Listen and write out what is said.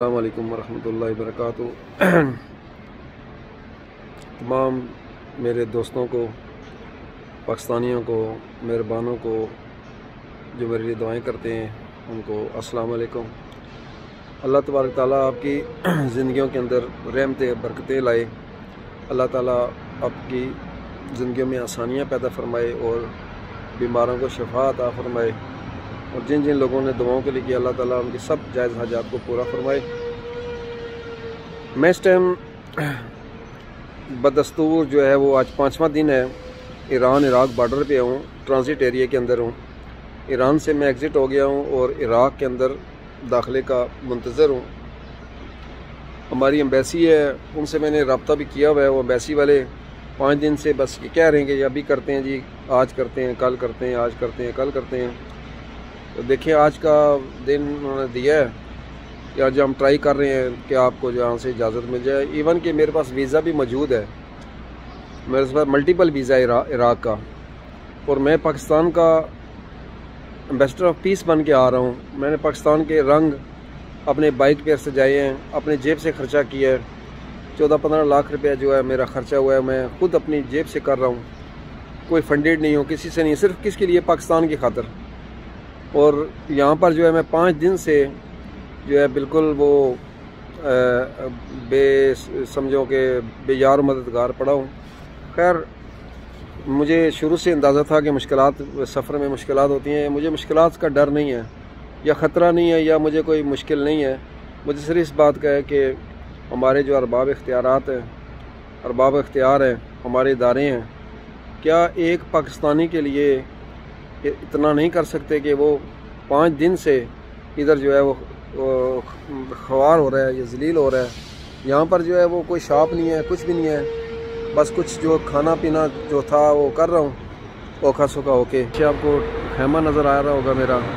السلام علیکم ورحمۃ اللہ وبرکاتہ۔ تمام میرے دوستوں کو، پاکستانیوں کو، مہربانوں کو جو میرے لیے دعائیں کرتے ہیں ان کو السلام علیکم۔ اللہ تبارک تعالیٰ آپ کی زندگیوں کے اندر رحمتیں برکتیں لائے، اللہ تعالیٰ آپ کی زندگیوں میں آسانیاں پیدا فرمائے اور بیماروں کو شفا عطا فرمائے، اور جن جن لوگوں نے دعاؤں کے لیے کیا اللہ تعالیٰ ان کی سب جائز حاجات کو پورا فرمائے۔ میں اس ٹائم بدستور جو ہے وہ آج 5واں دن ہے، ایران عراق بارڈر پہ ہوں، ٹرانزٹ ایریا کے اندر ہوں۔ ایران سے میں ایگزٹ ہو گیا ہوں اور عراق کے اندر داخلے کا منتظر ہوں۔ ہماری ایمبیسی ہے، ان سے میں نے رابطہ بھی کیا ہوا ہے، وہ ایمبیسی والے 5 دن سے بس یہ کہہ رہے ہیں کہ ابھی کرتے ہیں جی، آج کرتے ہیں، کل کرتے ہیں، آج کرتے ہیں، کل کرتے ہیں۔ تو دیکھیں آج کا دن انہوں نے دیا ہے کہ آج ہم ٹرائی کر رہے ہیں کہ آپ کو جہاں سے اجازت مل جائے۔ ایون کہ میرے پاس ویزا بھی موجود ہے، میرے پاس ملٹیپل ویزا ہے عراق کا، اور میں پاکستان کا ایمبیسڈر آف پیس بن کے آ رہا ہوں۔ میں نے پاکستان کے رنگ اپنے بائک پہ سجائے ہیں، اپنے جیب سے خرچہ کیا ہے، 14-15 لاکھ روپیہ جو ہے میرا خرچہ ہوا ہے، میں خود اپنی جیب سے کر رہا ہوں، کوئی فنڈیڈ نہیں ہوں کسی سے نہیں، صرف کس کے لیے؟ پاکستان کی خاطر۔ اور یہاں پر جو ہے میں 5 دن سے جو ہے بالکل وہ سمجھو کہ بے یار مددگار پڑا ہوں۔ خیر مجھے شروع سے اندازہ تھا کہ مشکلات، سفر میں مشکلات ہوتی ہیں، مجھے مشکلات کا ڈر نہیں ہے یا خطرہ نہیں ہے یا مجھے کوئی مشکل نہیں ہے، مجھے صرف اس بات کا ہے کہ ہمارے جو ارباب اختیارات ہیں، ارباب اختیار ہیں، ہمارے ادارے ہیں، کیا ایک پاکستانی کے لیے اتنا نہیں کر سکتے کہ وہ 5 دن سے ادھر جو ہے وہ خوار ہو رہا ہے یا ذلیل ہو رہا ہے۔ یہاں پر جو ہے وہ کوئی شاپ نہیں ہے، کچھ بھی نہیں ہے، بس کچھ جو کھانا پینا جو تھا وہ کر رہا ہوں اوکھا سوکھا ہو کے۔ آپ کو خیمہ نظر آ رہا ہوگا میرا۔